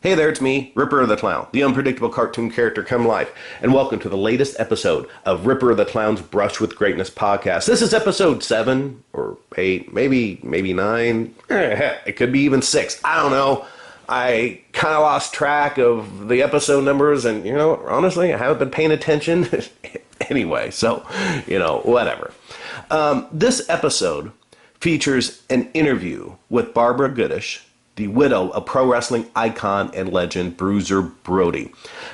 Hey there, it's me, Ripper the Clown, the unpredictable cartoon character come life, and welcome to the latest episode of Ripper the Clown's Brush with Greatness podcast. This is episode 7, or 8, maybe 9, it could be even 6, I don't know. I kind of lost track of the episode numbers, and, honestly, I haven't been paying attention anyway, so, whatever. This episode features an interview with Barbara Goodish, the widow of pro wrestling icon and legend Bruiser Brody.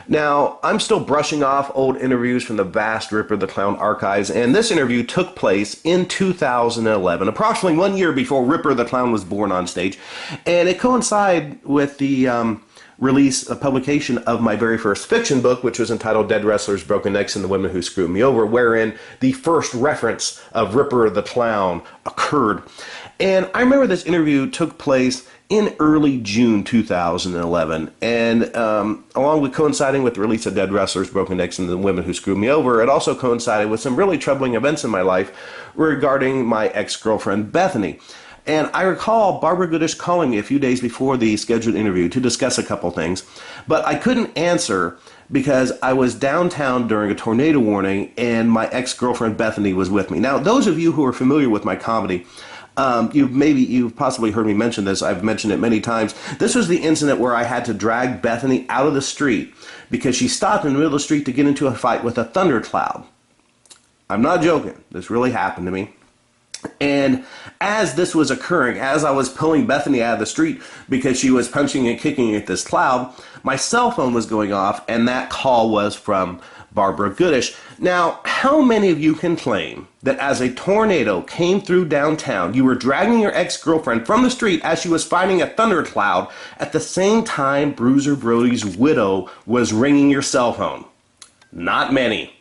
Now, I'm still brushing off old interviews from the vast Ripper the Clown archives, and this interview took place in 2011, approximately 1 year before Ripper the Clown was born on stage, and it coincided with the publication of my very first fiction book, which was entitled Dead Wrestlers, Broken Necks, and the Women Who Screwed Me Over, wherein the first reference of Ripper the Clown occurred. And I remember this interview took place in early June 2011, and along with coinciding with the release of Dead Wrestlers, Broken Necks, and the Women Who Screwed Me Over, it also coincided with some really troubling events in my life regarding my ex-girlfriend Bethany. And I recall Barbara Goodish calling me a few days before the scheduled interview to discuss a couple things, but I couldn't answer because I was downtown during a tornado warning and my ex-girlfriend Bethany was with me. Now, those of you who are familiar with my comedy, you've possibly heard me mention this. I've mentioned it many times. This was the incident where I had to drag Bethany out of the street because she stopped in the middle of the street to get into a fight with a thundercloud. I'm not joking. This really happened to me. And as this was occurring, as I was pulling Bethany out of the street because she was punching and kicking at this cloud, my cell phone was going off, and that call was from Barbara Goodish. Now, how many of you can claim that as a tornado came through downtown, you were dragging your ex-girlfriend from the street as she was fighting a thundercloud at the same time Bruiser Brody's widow was ringing your cell phone? Not many.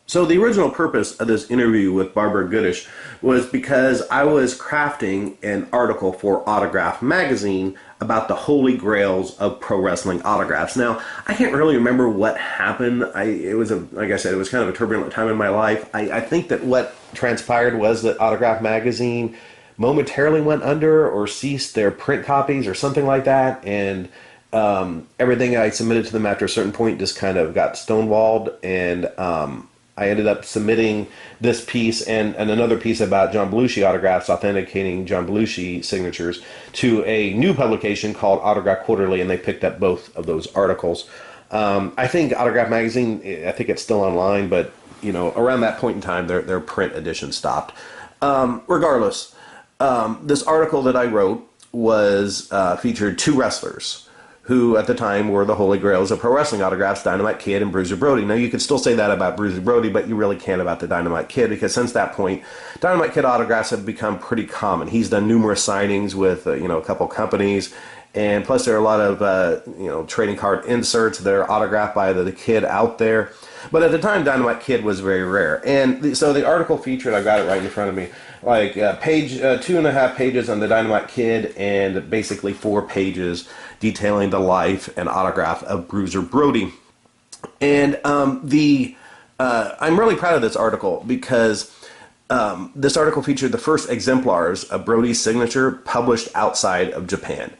So the original purpose of this interview with Barbara Goodish was because I was crafting an article for Autograph magazine about the holy grails of pro wrestling autographs. Now, I can't really remember what happened. Like I said, it was kind of a turbulent time in my life. I think that what transpired was that Autograph magazine momentarily went under or ceased their print copies or something like that, and everything I submitted to them after a certain point just kind of got stonewalled, and I ended up submitting this piece and another piece about John Belushi autographs, authenticating John Belushi signatures, to a new publication called Autograph Quarterly, and they picked up both of those articles. I think Autograph Magazine, I think it's still online, but around that point in time, their print edition stopped. Regardless, this article that I wrote was featured two wrestlers who at the time were the holy grails of pro wrestling autographs, Dynamite Kid and Bruiser Brody. Now, you could still say that about Bruiser Brody, but you really can't about the Dynamite Kid, because since that point, Dynamite Kid autographs have become pretty common. He's done numerous signings with, a couple companies, and plus there are a lot of, trading card inserts that are autographed by the kid out there. But at the time, Dynamite Kid was very rare. And so the article featured, I've got it right in front of me, like 2.5 pages on the Dynamite Kid, and basically 4 pages detailing the life and autograph of Bruiser Brody. And I'm really proud of this article because this article featured the first exemplars of Brody's signature published outside of Japan.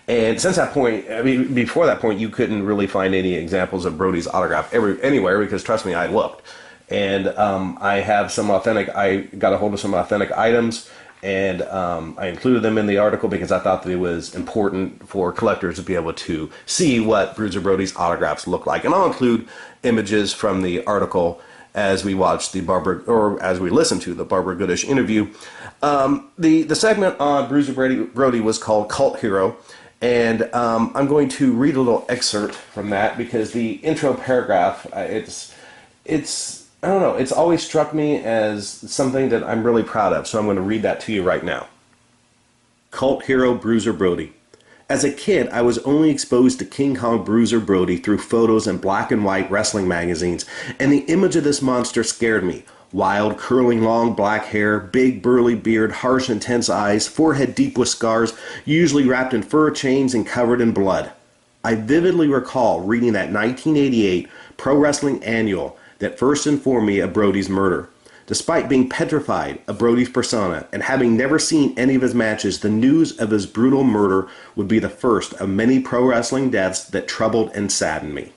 And since that point, before that point, you couldn't really find any examples of Brody's autograph anywhere, because trust me, I looked. And I got a hold of some authentic items, and I included them in the article because I thought that it was important for collectors to be able to see what Bruiser Brody's autographs look like. And I'll include images from the article as we watch as we listen to the Barbara Goodish interview. The segment on Bruiser Brody was called Cult Hero. And I'm going to read a little excerpt from that because the intro paragraph, I don't know, it's always struck me as something that I'm really proud of, so I'm going to read that to you right now. Cult Hero Bruiser Brody. As a kid, I was only exposed to King Kong Bruiser Brody through photos in black and white wrestling magazines, and the image of this monster scared me. Wild, curling, long black hair, big, burly beard, harsh, intense eyes, forehead deep with scars, usually wrapped in fur chains and covered in blood. I vividly recall reading that 1988 Pro Wrestling Annual that first informed me of Brody's murder. Despite being petrified of Brody's persona and having never seen any of his matches, the news of his brutal murder would be the first of many pro wrestling deaths that troubled and saddened me.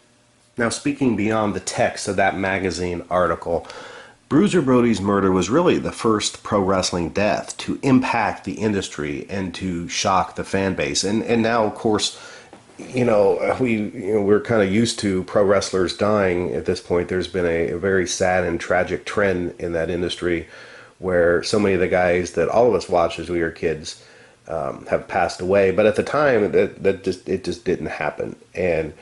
Now, speaking beyond the text of that magazine article, Bruiser Brody's murder was really the first pro wrestling death to impact the industry and to shock the fan base. And now, of course, we're kind of used to pro wrestlers dying at this point. There's been a very sad and tragic trend in that industry where so many of the guys that all of us watched as we were kids have passed away. But at the time, it just didn't happen. And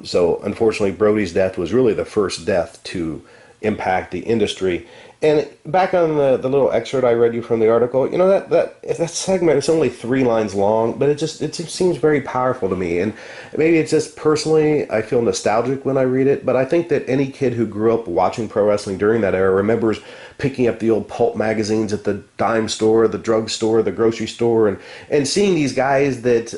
so unfortunately, Brody's death was really the first death to impact the industry. And back on the little excerpt I read you from the article, that segment is only 3 lines long, but it just seems very powerful to me. And maybe it's just personally, I feel nostalgic when I read it, but I think that any kid who grew up watching pro wrestling during that era remembers picking up the old pulp magazines at the dime store, the drug store, the grocery store, and seeing these guys that,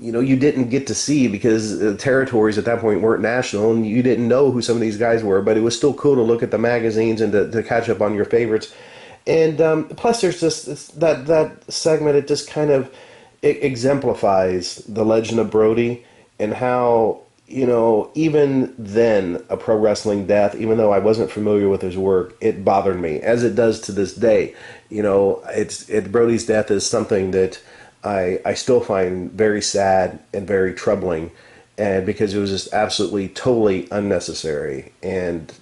you didn't get to see because the territories at that point weren't national and you didn't know who some of these guys were, but it was still cool to look at the magazines and to catch up on your favorites. And plus there's just that segment, it just kind of exemplifies the legend of Brody and how, even then a pro wrestling death, even though I wasn't familiar with his work, it bothered me, as it does to this day. Brody's death is something that I still find very sad and very troubling, and because it was just absolutely totally unnecessary, and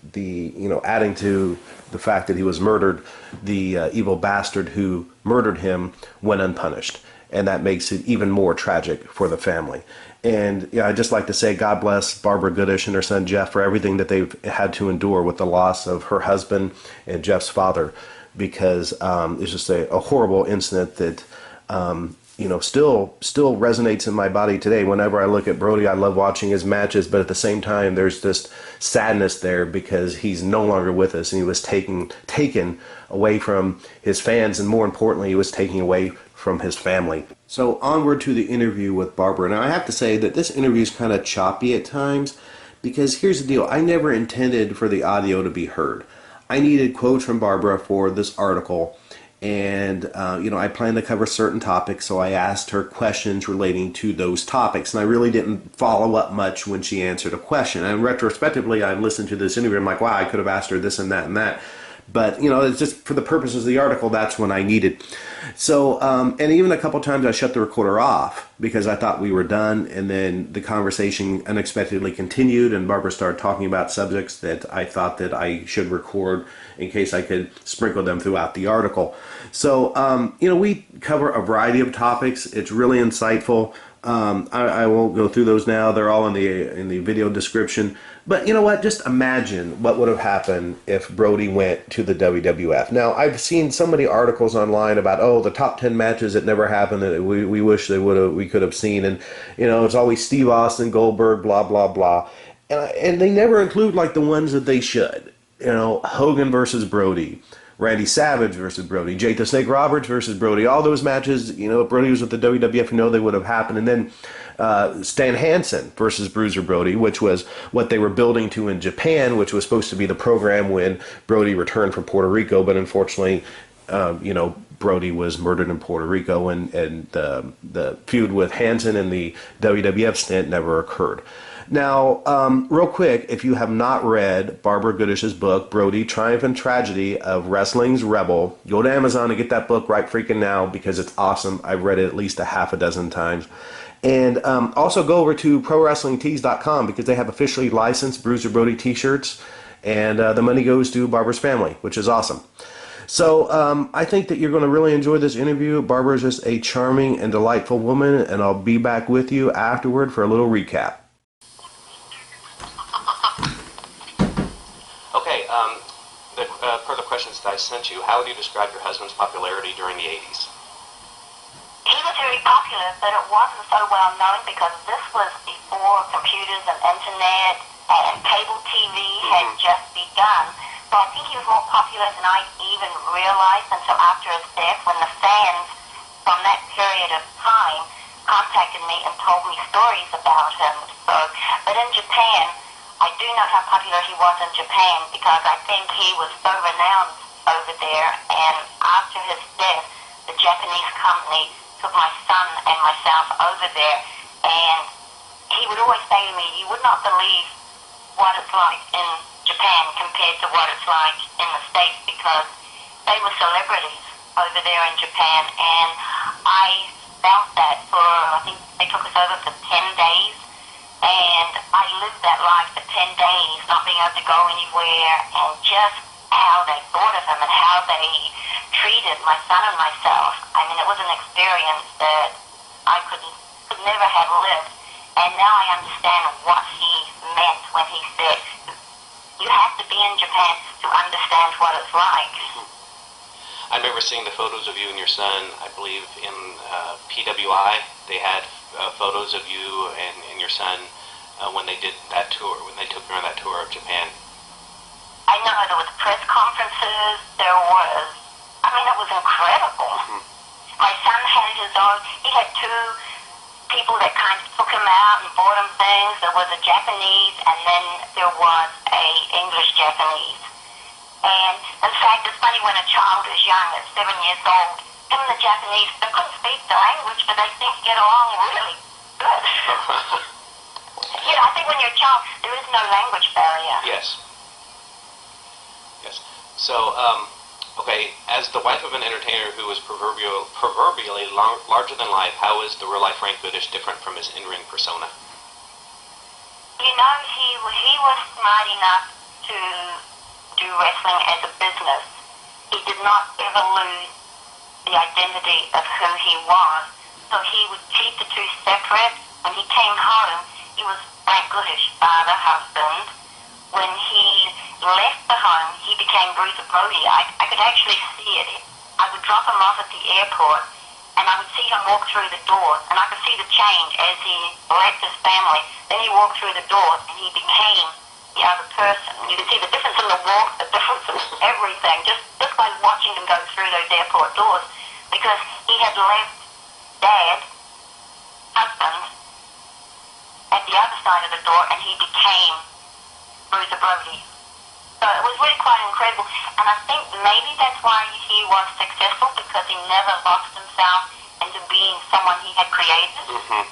adding to the fact that he was murdered, the evil bastard who murdered him went unpunished, and that makes it even more tragic for the family. And I'd just like to say God bless Barbara Goodish and her son Jeff for everything that they've had to endure with the loss of her husband and Jeff's father, because it's just a horrible incident that still resonates in my body today. Whenever I look at Brody, I love watching his matches, but at the same time, there's just sadness there because he's no longer with us, and he was taken away from his fans, and more importantly, he was taken away from his family. So onward to the interview with Barbara. Now, I have to say that this interview is kind of choppy at times, because here's the deal. I never intended for the audio to be heard. I needed quotes from Barbara for this article, and I planned to cover certain topics, so I asked her questions relating to those topics, and I really didn't follow up much when she answered a question. And retrospectively, I listened to this interview, I'm like, wow, I could have asked her this and that and that. But, it's just for the purposes of the article, that's when I needed. So, and even a couple times I shut the recorder off because I thought we were done, and then the conversation unexpectedly continued, and Barbara started talking about subjects that I thought that I should record in case I could sprinkle them throughout the article. So, we cover a variety of topics. It's really insightful. I won't go through those now. They're all in the video description. But you know what? Just imagine what would have happened if Brody went to the WWF. Now, I've seen so many articles online about, the top 10 matches that never happened that we wish we could have seen. And, it's always Steve Austin, Goldberg, blah, blah, blah. And they never include like the ones that they should. Hogan versus Brody, Randy Savage versus Brody, Jake the Snake Roberts versus Brody, all those matches, if Brody was with the WWF, they would have happened. And then Stan Hansen versus Bruiser Brody, which was what they were building to in Japan, which was supposed to be the program when Brody returned from Puerto Rico. But unfortunately, Brody was murdered in Puerto Rico, and the feud with Hansen and the WWF stint never occurred. Now, real quick, if you have not read Barbara Goodish's book, Brody, Triumph and Tragedy of Wrestling's Rebel, go to Amazon and get that book right freaking now because it's awesome. I've read it at least a half a dozen times. And also go over to ProWrestlingTees.com because they have officially licensed Bruiser Brody t-shirts, and the money goes to Barbara's family, which is awesome. So I think that you're going to really enjoy this interview. Barbara is just a charming and delightful woman, and I'll be back with you afterward for a little recap. Per the questions that I sent you, how would you describe your husband's popularity during the 80s? He was very popular, but it wasn't so well known because this was before computers and internet and cable TV had just begun. So I think he was more popular than I even realized until after his death, when the fans from that period of time contacted me and told me stories about him. But in Japan, I do know how popular he was in Japan because I think he was so renowned over there, and after his death, the Japanese company took my son and myself over there, and he would always say to me, you would not believe what it's like in Japan compared to what it's like in the States, because they were celebrities over there in Japan, and I felt that for, I think they took us over for 10 days, and I lived that life for 10 days, not being able to go anywhere, and just how they thought of him and how they treated my son and myself. I mean, it was an experience that I could never have lived, and now I understand what he meant when he said, you have to be in Japan to understand what it's like. I remember seeing the photos of you and your son, I believe, in PWI. They had photos of you and your son when they did that tour, when they took you on that tour of Japan. I know there was press conferences, there was, I mean, it was incredible. Mm-hmm. My son had his own, he had two people that kind of took him out and bought him things. There was a Japanese, and then there was a English-Japanese. And in fact, it's funny, when a child is young, at 7 years old, him and the Japanese, they couldn't speak the language, but they seemed to get along really good. You know, I think when you're a child, there is no language barrier. Yes. Yes. So, okay, as the wife of an entertainer who was proverbially larger than life, how is the real-life Frank Goodish different from his in-ring persona? You know, he was smart enough to do wrestling as a business. He did not ever lose the identity of who he was, so he would keep the two separate. When he came home, he was Frank Goodish, father, husband. When he left the home, he became Bruiser Brody. I could actually see it. I would drop him off at the airport, and I would see him walk through the doors, and I could see the change as he left his family. Then he walked through the doors, and he became the other person. You could see the difference in the walk, the difference in everything, just by watching him go through those airport doors, because he had left Dad, husband, at the other side of the door, and he became Bruiser Brody. So it was really quite incredible, and I think maybe that's why he was successful, because he never lost himself into being someone he had created. Mm-hmm.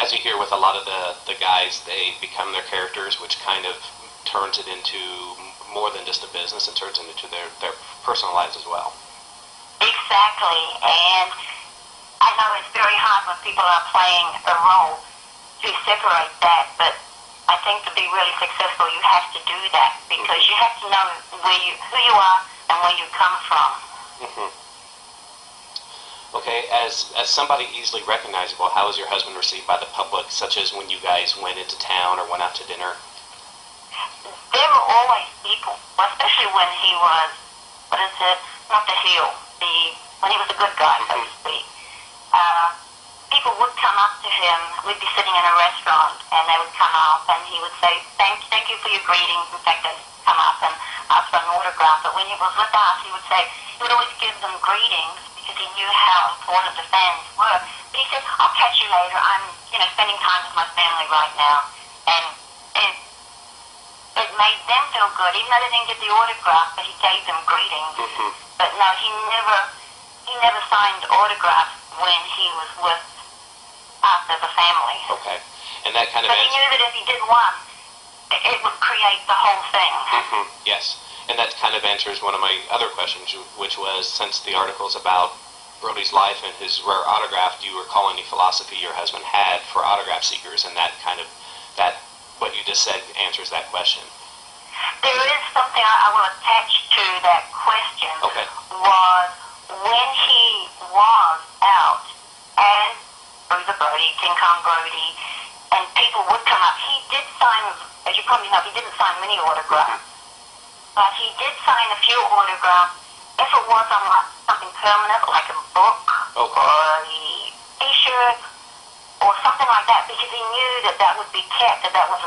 As you hear with a lot of the guys, they become their characters, which kind of turns it into more than just a business and turns it into their personal lives as well. Exactly, and I know it's very hard when people are playing a role to separate that, but I think to be really successful, you have to do that, because you have to know who you are and where you come from. Mm-hmm. Okay, as somebody easily recognizable, how was your husband received by the public, such as when you guys went into town or went out to dinner? There were always people, especially when he was, not the heel, when he was a good guy, so to speak. People would come up to him. We'd be sitting in a restaurant, and they would come up, and he would say, thank you for your greetings. In fact, they'd come up and ask for an autograph. But when he was with us, he would always give them greetings, because he knew how important the fans were. But he said, I'll catch you later. I'm, spending time with my family right now. And it made them feel good, even though they didn't get the autograph, but he gave them greetings. Mm-hmm. But no, he never signed autographs when he was with us as a family. Okay. And that kind of... But he knew that if he did one, it would create the whole thing. Mm-hmm. Yes. And that kind of answers one of my other questions, which was, since the article's about Brody's life and his rare autograph, do you recall any philosophy your husband had for autograph seekers? And that what you just said answers that question. There is something I will attach to that question. Okay. Was when he was out as Bruiser Brody, King Kong Brody, and people would come up. He did sign, as you probably know, he didn't sign many autographs. But he did sign a few autographs. If it was on something permanent, like a book or a T-shirt or something like that, because he knew that would be kept, that was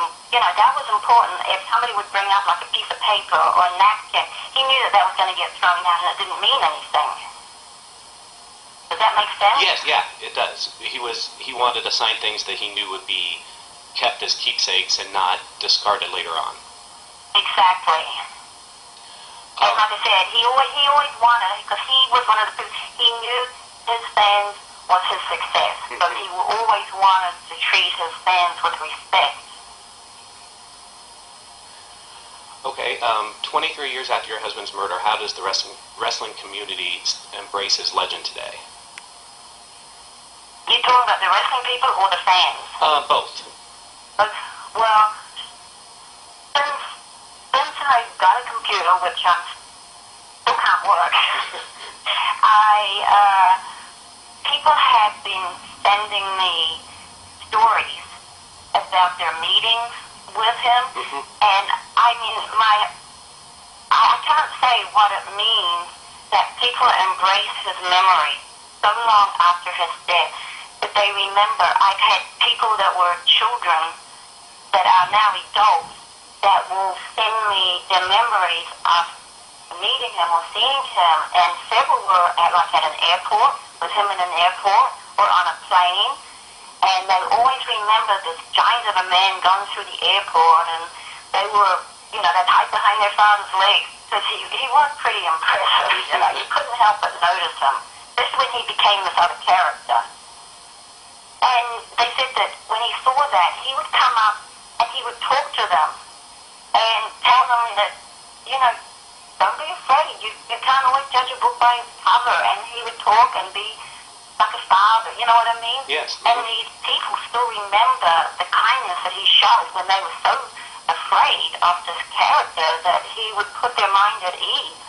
important. If somebody would bring up like a piece of paper or a napkin, he knew that was going to get thrown out and it didn't mean anything. Does that make sense? Yes, yeah, it does. He wanted to sign things that he knew would be kept as keepsakes and not discarded later on. Exactly. And like I said, he always wanted, because he was one of the people, he knew his fans was his success. So he always wanted to treat his fans with respect. Okay, 23 years after your husband's murder, how does the wrestling community embrace his legend today? You talking about the wrestling people or the fans? Both. Well, since I got a computer, which I still can't work, people have been sending me stories about their meetings with him, and I mean, I can't say what it means that people embrace his memory so long after his death, that they remember. I've had people that were children that are now adults that will send me their memories of meeting him or seeing him, and several were at an airport, with him in an airport or on a plane, and they always remember this giant of a man going through the airport, and they were, they'd hide behind their father's legs, because he was pretty impressive, you couldn't help but notice him, especially when he became this other character. And they said that when he saw that, he would come up and he would talk to them and tell them that, don't be afraid. You can't always judge a book by its cover. And he would talk and be like a father, you know what I mean? Yes. And these people still remember the kindness that he showed when they were so afraid of this character that he would put their mind at ease.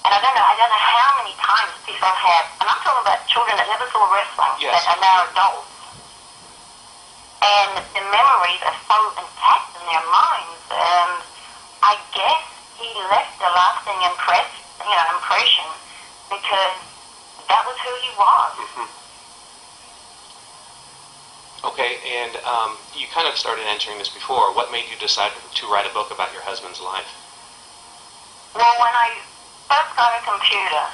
And I don't know how many times people have, and I'm talking about children that never saw wrestling, yes, that are now adults. And the memories are so intact in their minds, and I guess he left a lasting impression, because that was who he was. Okay, and you kind of started answering this before. What made you decide to write a book about your husband's life? Well, when I first got a computer,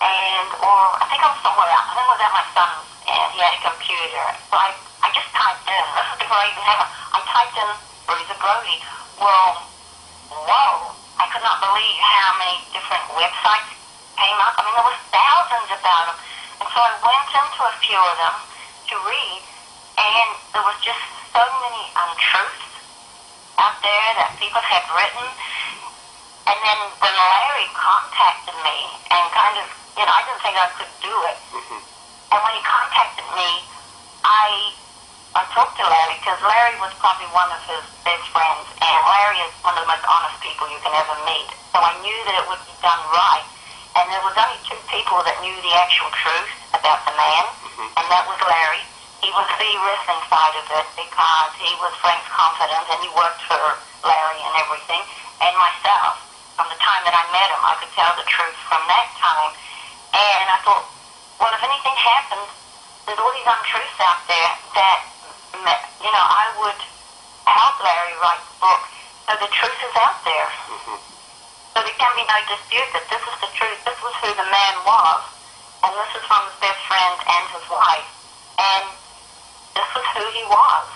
or I think I was somewhere else, I think it was at my son's, and he had a computer, so I just typed in, this is before I even had one, I typed in Bruiser Brody. Well, whoa, I could not believe how many different websites came up. I mean, there were thousands about him, and so I went into a few of them to read, and there was just so many untruths out there that people had written. And then when Larry contacted me and kind of, I didn't think I could do it. And when he contacted me, I talked to Larry, because Larry was probably one of his best friends, and Larry is one of the most honest people you can ever meet. So I knew that it would be done right. And there was only two people that knew the actual truth about the man, and that was Larry. He was the wrestling side of it, because he was Frank's confidant, and he worked for Larry and everything, and myself. From the time that I met him, I could tell the truth from that time. And I thought, well, if anything happens, there's all these untruths out there that, I would help Larry write the book. So the truth is out there. So there can be no dispute that this is the truth. This was who the man was. And this is from his best friend and his wife. And this was who he was.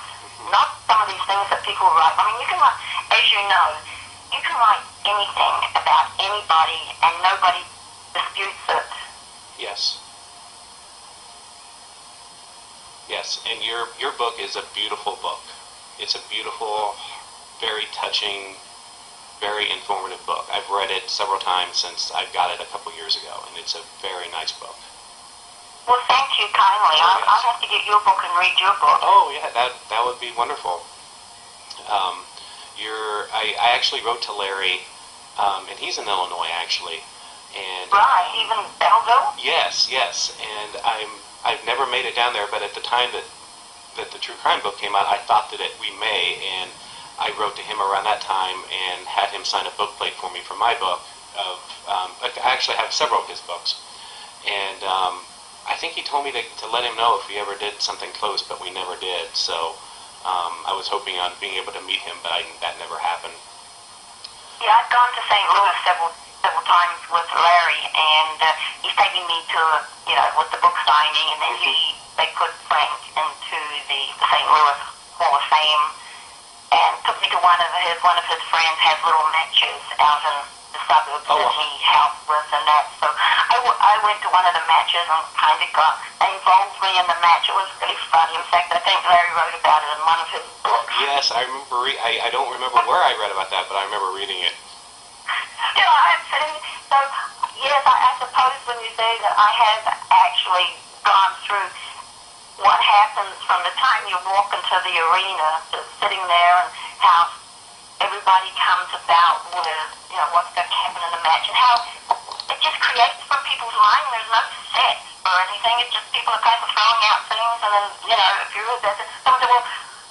Not some of these things that people write. I mean, you can write, as you know, you can write anything about anybody and nobody disputes it. Yes. Yes, and your book is a beautiful book. It's a beautiful, very touching, very informative book. I've read it several times since I got it a couple years ago, and it's a very nice book. Well, thank you kindly. Oh, yes. I'll have to get your book and read your book. Oh, yeah, that would be wonderful. I actually wrote to Larry, and he's in Illinois, actually. And right, even Belleville? Yes, and I've never made it down there, but at the time that the True Crime book came out, I thought that we may, and I wrote to him around that time and had him sign a book plate for me for my book. I actually have several of his books, and I think he told me to let him know if we ever did something close, but we never did. So I was hoping on being able to meet him, but that never happened. Yeah, I've gone to St. Louis several times with Larry, and he's taken me to, with the book signing, and then they put Frank into the St. Louis Hall of Fame and took me to one of his friends had little matches out in the suburbs that he helped with and that. So I went to one of the matches and kind of involved me in the match. It was really funny. In fact, I think Larry wrote about it in one of his books. Yes, I remember. I don't remember where I read about that, but I remember reading it. So yes, I suppose when you say that, I have actually gone through what happens from the time you walk into the arena to sitting there, and how everybody comes about with, what's going to happen in the match, and how it just creates from people's mind. There's no set or anything. It's just people are kind of throwing out things, and then, if you're a business, someone said, well,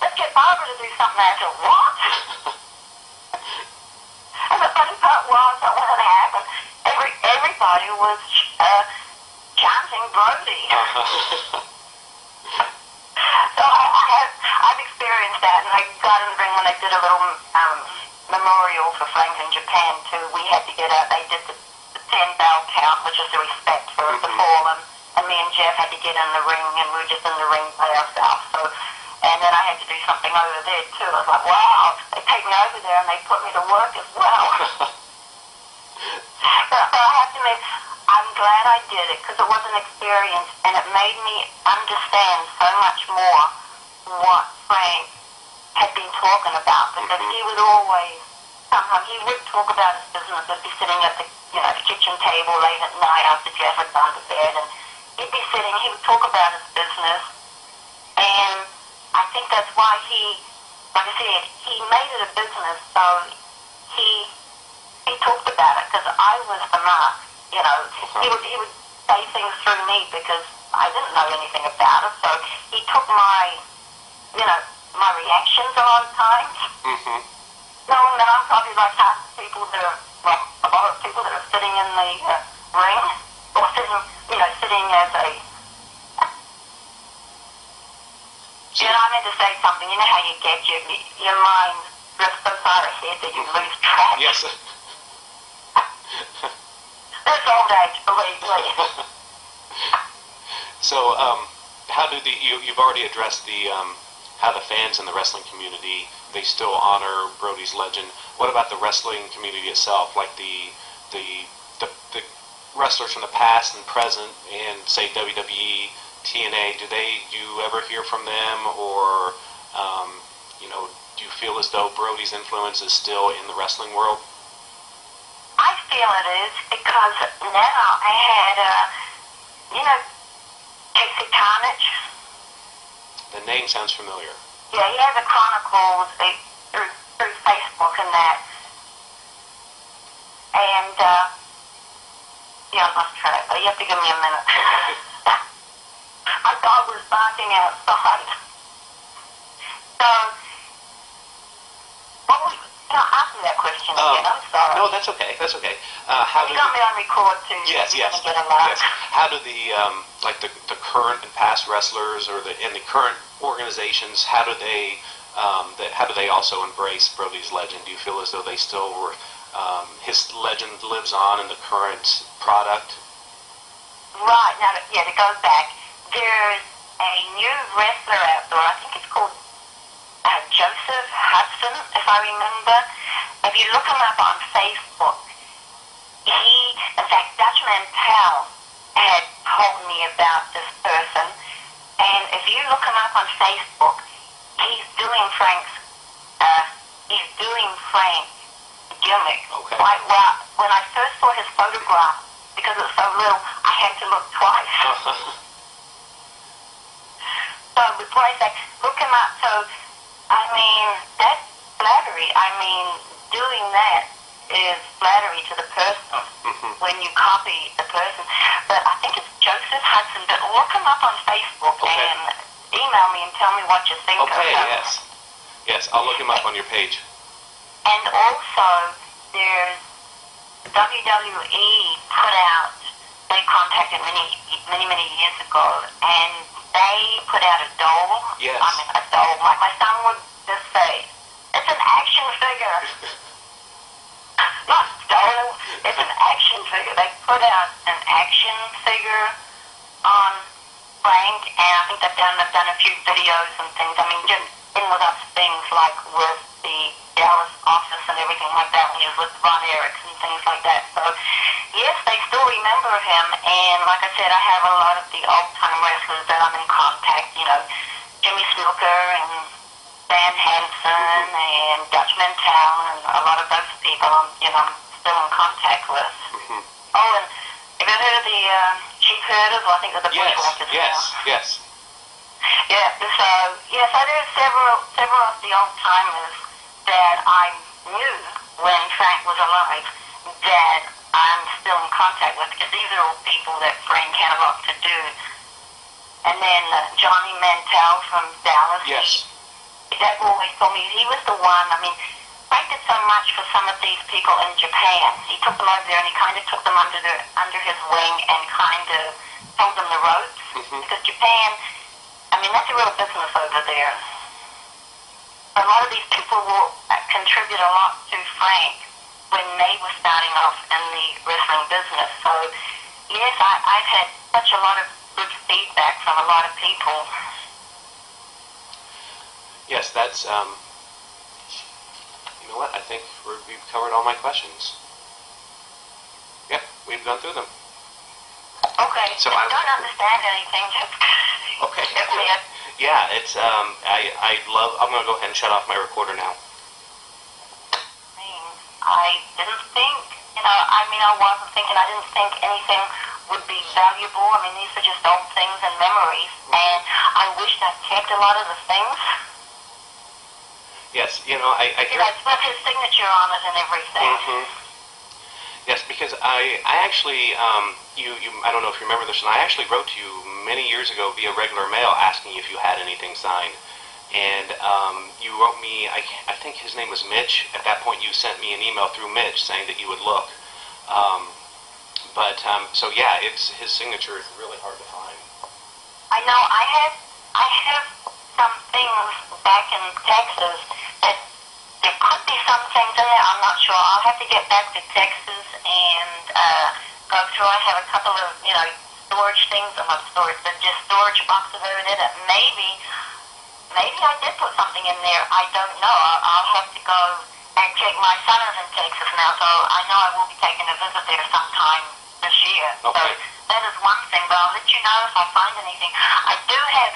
let's get Barbara to do something. I said, what? And the funny part was that when it happened, everybody was chanting Brody. So I've experienced that, and I got in the ring when they did a little memorial for Franklin, Japan, too. We had to get out. They did the 10-bell count, which is the respect for the fallen, and me and Jeff had to get in the ring, and we were just in the ring by ourselves. So, and then I had to do something over there, too. I was like, wow, they take me over there, and they put me to work as well. So I have to admit, I'm glad I did it, because it was an experience, and it made me understand so much more what Frank had been talking about, because he would always, sometimes he would talk about his business. He'd be sitting at the kitchen table late at night after Jeff had gone to bed, and he would talk about his business, and I think that's why like I said, he made it a business, so he talked about it, because I was the mark. He would say things through me because I didn't know anything about it. So he took my reactions a lot of times. Mm-hmm. Knowing that I'm probably like half the people that are, a lot of people that are sitting in the ring, or sitting as a. I meant to say something. You know how you get your mind drifts so far ahead that you lose track. Yes. That's old age, believe me. So, how do you've already addressed how the fans in the wrestling community, they still honor Brody's legend. What about the wrestling community itself, like the wrestlers from the past and present, and say WWE, TNA? Do you ever hear from them, or do you feel as though Brody's influence is still in the wrestling world? I feel it is, because now I had, Casey Carnage. The name sounds familiar. Yeah, he has a Chronicles through Facebook and that. And, I lost track, but you have to give me a minute. My dog was barking outside. So, what was... ask me that question again. I'm sorry. No, that's okay. That's okay. You got me on record too. Yes. How do the current and past wrestlers, or the current organizations, how do they also embrace Brody's legend? Do you feel as though they still his legend lives on in the current product? Right. Now, to go back, there's a new wrestler out there. I think it's called Joseph Hudson, if I remember. If you look him up on Facebook, in fact, Dutchman Powell had told me about this person, and if you look him up on Facebook, he's doing Frank's gimmick quite well. When I first saw his photograph, because it was so little, I had to look twice. So before I say, look him up. So, that's flattery. Doing that is flattery to the person when you copy the person. But I think it's Joseph Hudson. But look him up on Facebook and email me and tell me what you think of him. Yes, I'll look him up on your page. And also, there's WWE put out, they contacted many years ago, and they put out a doll. Yes. A doll, like my son would just say, it's an action figure. Not doll, it's an action figure. They put out an action figure on Frank, and I think they've done a few videos and things. Just in with us things like with the Dallas office and everything like that when he was with Von Erichs and things like that. So, yes, they still remember him. And like I said, I have a lot of the old-time wrestlers that I'm in contact, Jimmy Snooker and Van Hansen and Dutch Mantel and a lot of those people I'm still in contact with. Oh, and have you heard of the Chief Herders? Well, I think they're the Bushwhackers now. Yes. Yeah, so there's several of the old timers that I knew when Frank was alive that I'm still in contact with, because these are all people that Frank had a lot to do. And then Johnny Mantel from Dallas. Yes. That always told me he was the one. I mean, Frank did so much for some of these people in Japan. He took them over there and he kind of took them under his wing and kind of told them the ropes. Because Japan, I mean, that's a real business over there. A lot of these people will contribute a lot to Frank when they were starting off in the wrestling business. So, yes, I've had such a lot of good feedback from a lot of people. Yes, that's, you know what, I think we've covered all my questions. Yep, we've gone through them. Okay, So I don't understand anything, just okay. hit me up. Yeah, it's, I'm going to go ahead and shut off my recorder now. I didn't think, I wasn't thinking, I didn't think anything would be valuable. I mean, these are just old things and memories, and I wish I kept a lot of the things. Yes, I hear... It's with his signature on it and everything. Yes, because I actually, I don't know if you remember this, and I actually wrote to you many years ago via regular mail asking if you had anything signed. And you wrote me, I think his name was Mitch. At that point, you sent me an email through Mitch saying that you would look. So yeah, his signature is really hard to find. I know. I have some things back in Texas that there could be some things in there. I'm not sure. I'll have to get back to Texas and go through. I have a couple of storage things, or not storage, but just storage boxes over there that maybe I did put something in there. I don't know. I'll have to go and check. My son is in Texas now, so I know I will be taking a visit there sometime this year. Okay. So that is one thing, but I'll let you know if I find anything. I do have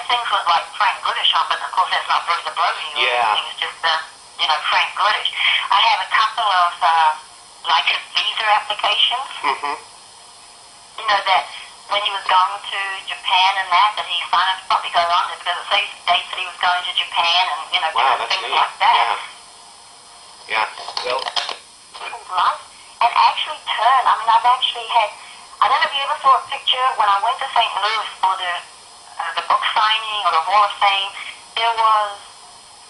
things with like Frank Goodish on, but of course that's not Bruiser Brody. Yeah. It's just Frank Goodish. I have a couple of like his visa applications. That when he was going to Japan and that he signed up, probably go on this because it states that he was going to Japan and wow, different that's things neat. like that. Yeah. Well. People's life and actually turn. I mean, I've actually had. I don't know if you ever saw a picture when I went to St. Louis for the book signing or the Hall of Fame. There was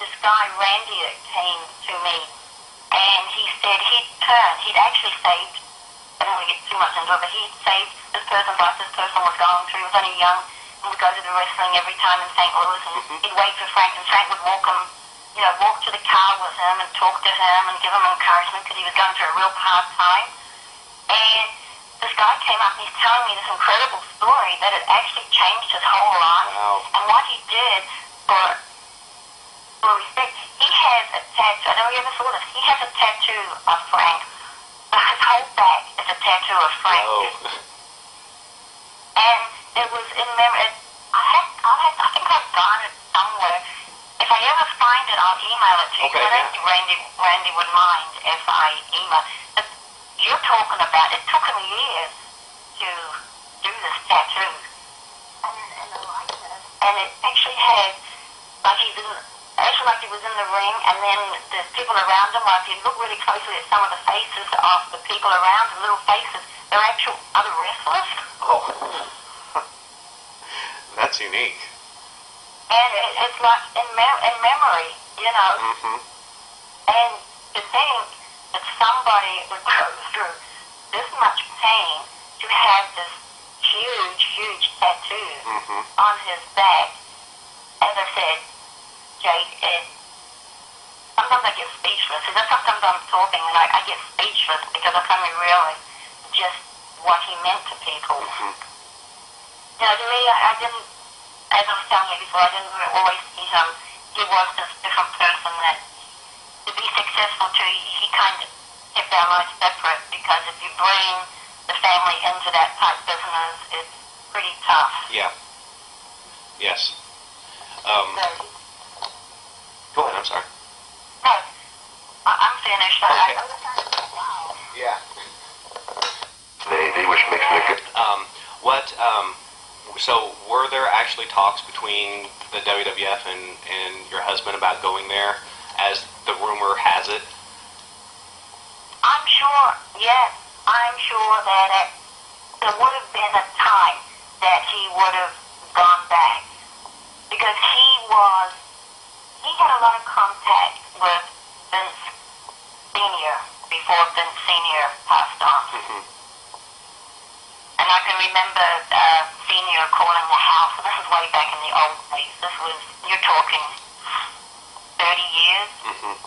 this guy Randy that came to me, and he said he'd turned. He'd actually saved. I don't want to get too much into it, but he'd saved this person's life. This person was going through. He was only young and would go to the wrestling every time in St. Louis, and he'd wait for Frank, and Frank would walk to the car with him and talk to him and give him encouragement because he was going through a real hard time. And this guy came up and he's telling me this incredible story that it actually changed his whole life. Wow. And what he did for respect, he has a tattoo. I don't know if you ever saw this. He has a tattoo of Frank. His whole back is a tattoo of Frank. Oh. And it was in memory. I think I've got it somewhere. If I ever find it, I'll email it to you. Okay, I don't think Randy would mind if I email. But you're talking about, it took him years to do this tattoo. And it actually had, like he was in the ring, and then the people around him, like if you look really closely at some of the faces of the people around him, little faces, they're actual other wrestlers. Oh. That's unique. And it's like in memory, And to think that somebody would go through this much pain to have this huge tattoo on his back. As I said, Jake, sometimes I get speechless. Sometimes I'm talking and I get speechless because I suddenly realize just what he meant to people. To me, I didn't, as I was telling you before, I didn't always see him. He was this different person that to be successful too, he kind of kept our lives separate, because if you bring the family into that type business, it's pretty tough. Yeah. Yes. So, Go ahead, I'm sorry. no, I'm finished. Okay. Yeah. They wish makes it good. So were there actually talks between the WWF and your husband about going there, as the rumor has it? I'm sure, yes, I'm sure that there would have been a time that he would have gone back, because he had a lot of contact with Vince Sr. before Vince Sr. passed on. Mm-hmm. And I can remember Senior calling the house. This is way back in the old days. You're talking 30 years. Mm-hmm.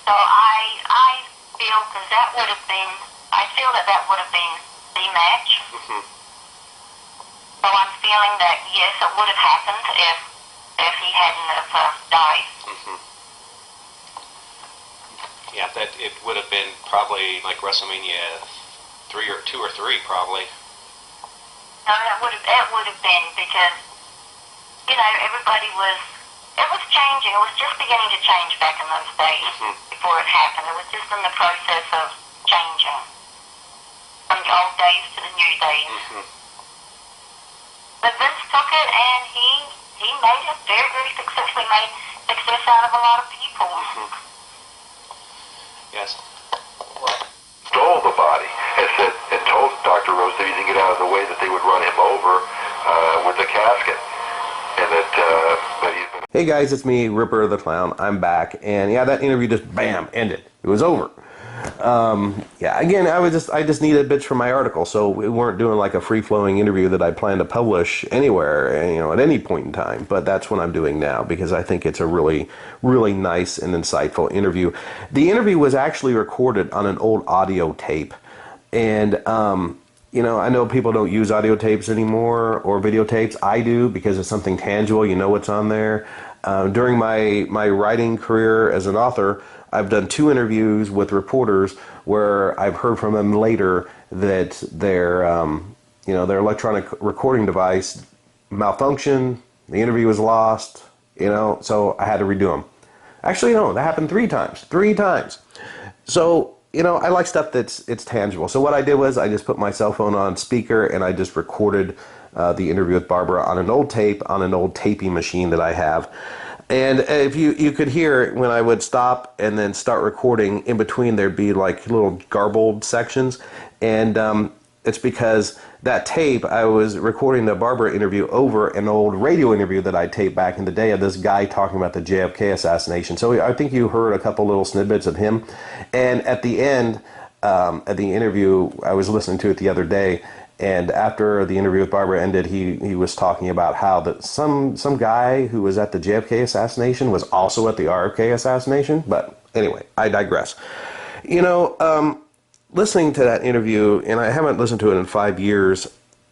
So I feel, because that would have been, I feel that would have been the match. Mm-hmm. So I'm feeling that, yes, it would have happened if he hadn't have died. Mm-hmm. Yeah, that it would have been probably like WrestleMania 2 or 3, probably. No, it would have been, because, everybody it was changing. It was just beginning to change back in those days. Mm-hmm. Before it happened. It was just in the process of changing from the old days to the new days. Mm-hmm. But Vince took it, and he made it very, very successfully, made success out of a lot of people. Mm-hmm. Yes. Stole the body and told Dr. Rose that he didn't get out of the way, that they would run him over with the casket, and that he's been. Hey guys, it's me, Ripper the Clown. I'm back, and yeah, that interview just bam ended. It was over. Yeah, again, I just needed bits from my article, so we weren't doing like a free-flowing interview that I plan to publish anywhere, at any point in time. But that's what I'm doing now, because I think it's a really, really nice and insightful interview. The interview was actually recorded on an old audio tape, and I know people don't use audio tapes anymore or videotapes. I do, because it's something tangible. You know what's on there. During my writing career as an author, I've done 2 interviews with reporters where I've heard from them later that their electronic recording device malfunctioned, the interview was lost, so I had to redo them. Actually, no, that happened 3 times. 3 times. So, I like stuff it's tangible. So what I did was I just put my cell phone on speaker, and I just recorded the interview with Barbara on an old tape, on an old taping machine that I have. And if you could hear when I would stop and then start recording, in between there'd be like little garbled sections, and it's because that tape, I was recording the Barbara interview over an old radio interview that I taped back in the day of this guy talking about the JFK assassination. So I think you heard a couple little snippets of him, and at the end, at the interview, I was listening to it the other day, and after the interview with Barbara ended, he was talking about how that some guy who was at the JFK assassination was also at the RFK assassination. But anyway, I digress. Listening to that interview, and I haven't listened to it in 5 years,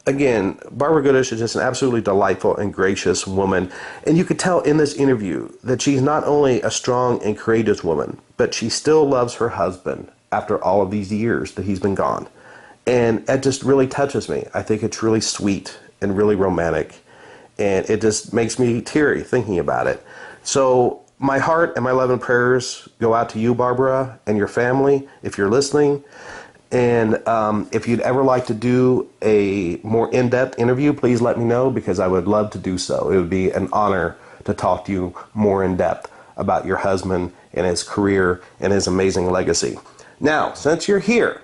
again, Barbara Goodish is just an absolutely delightful and gracious woman. And you could tell in this interview that she's not only a strong and courageous woman, but she still loves her husband after all of these years that he's been gone. And it just really touches me. I think it's really sweet and really romantic. And it just makes me teary thinking about it. So my heart and my love and prayers go out to you, Barbara, and your family, if you're listening. And if you'd ever like to do a more in-depth interview, please let me know, because I would love to do so. It would be an honor to talk to you more in depth about your husband and his career and his amazing legacy. Now, since you're here,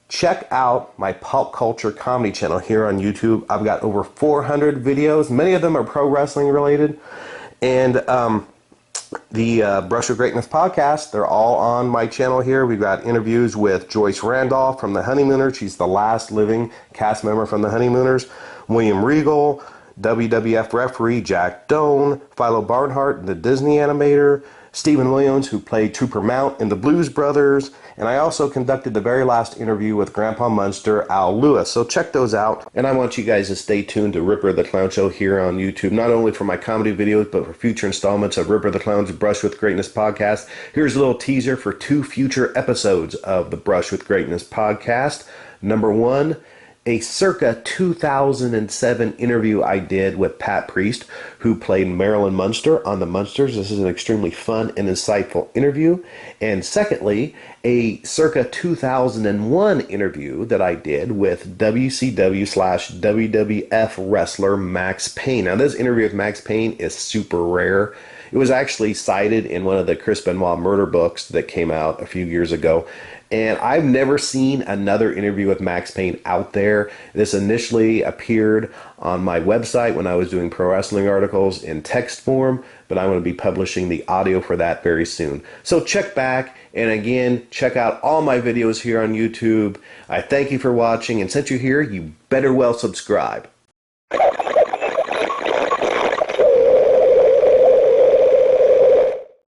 check out my pop culture comedy channel here on YouTube. I've got over 400 videos. Many of them are pro wrestling related. And the Brush with Greatness podcast, they're all on my channel here. We've got interviews with Joyce Randolph from the Honeymooners. She's the last living cast member from the Honeymooners. William Regal, WWF referee Jack Doan, Philo Barnhart, the Disney animator, Stephen Williams, who played Trooper Mount in the Blues Brothers, and I also conducted the very last interview with Grandpa Munster, Al Lewis. So check those out, and I want you guys to stay tuned to Ripper the Clown Show here on YouTube, not only for my comedy videos, but for future installments of Ripper the Clown's Brush with Greatness podcast. Here's a little teaser for 2 future episodes of the Brush with Greatness podcast. Number 1, a circa 2007 interview I did with Pat Priest, who played Marilyn Munster on The Munsters. This is an extremely fun and insightful interview. And secondly, a circa 2001 interview that I did with WCW/WWF wrestler Max Payne. Now, this interview with Max Payne is super rare. It was actually cited in one of the Chris Benoit murder books that came out a few years ago. And I've never seen another interview with Max Payne out there. This initially appeared on my website when I was doing pro wrestling articles in text form, but I'm going to be publishing the audio for that very soon. So check back, and again, check out all my videos here on YouTube. I thank you for watching, and since you're here, you better well subscribe.